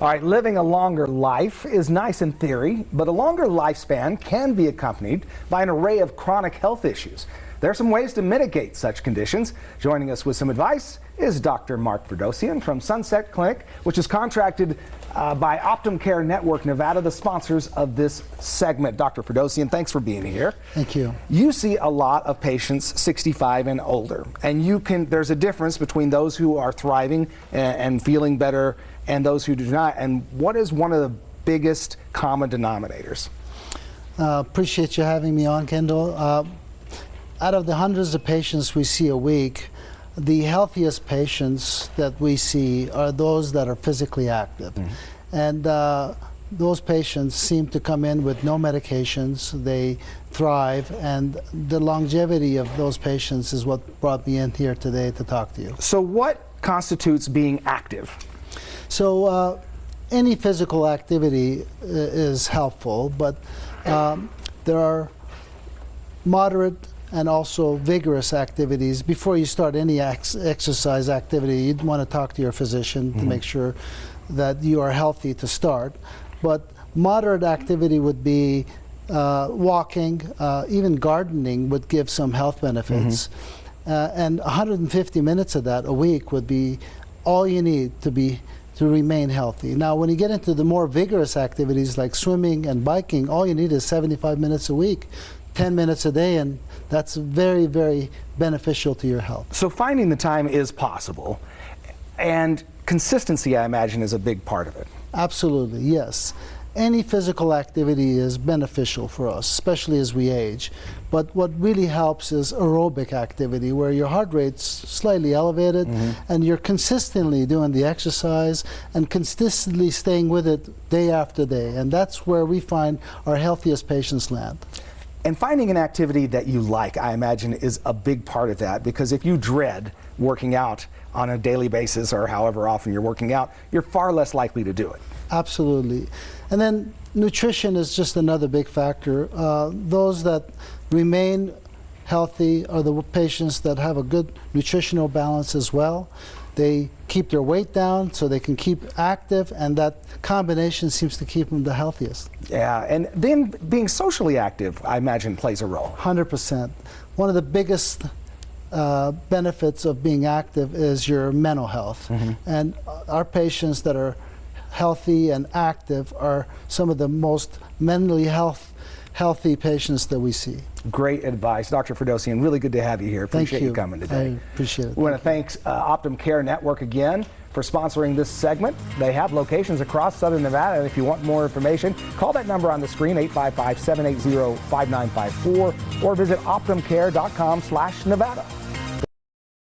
All right, living a longer life is nice in theory, but a longer lifespan can be accompanied by an array of chronic health issues. There are some ways to mitigate such conditions. Joining us with some advice is Dr. Mark Ferdowsian from Sunset Clinic, which is contracted by Optum Care Network, Nevada, the sponsors of this segment. Dr. Ferdowsian, thanks for being here. Thank you. You see a lot of patients 65 and older, and there's a difference between those who are thriving and feeling better and those who do not. And what is one of the biggest common denominators? Appreciate you having me on, Kendall. Out of the hundreds of patients we see a week, the healthiest patients that we see are those that are physically active. And those patients seem to come in with no medications. They thrive, and the longevity of those patients is what brought me in here today to talk to you. So what constitutes being active? So any physical activity is helpful, but there are moderate and also vigorous activities. Before you start any exercise activity, you'd want to talk to your physician to make sure that you are healthy to start. But moderate activity would be walking, even gardening would give some health benefits. And 150 minutes of that a week would be all you need to remain healthy. Now, when you get into the more vigorous activities like swimming and biking, all you need is 75 minutes a week, 10 minutes a day, and that's very, very beneficial to your health. So finding the time is possible, and consistency, I imagine, is a big part of it. Absolutely, yes. Any physical activity is beneficial for us, especially as we age. But what really helps is aerobic activity, where your heart rate's slightly elevated and you're consistently doing the exercise and consistently staying with it day after day. And that's where we find our healthiest patients land. And finding an activity that you like, I imagine, is a big part of that, because if you dread working out on a daily basis or however often you're working out, you're far less likely to do it. Absolutely. And then nutrition is just another big factor. Those that remain healthy are the patients that have a good nutritional balance as well. They keep their weight down so they can keep active, and that combination seems to keep them the healthiest. Yeah, and then being socially active, I imagine, plays a role. 100%. One of the biggest benefits of being active is your mental health. And our patients that are healthy and active are some of the most mentally healthy patients that we see. Great advice. Dr. Ferdowsian, really good to have you here. Appreciate you coming today. I appreciate it. We want to thank Optum Care Network again for sponsoring this segment. They have locations across Southern Nevada, and if you want more information, call that number on the screen, 855-780-5954, or visit optumcare.com/Nevada.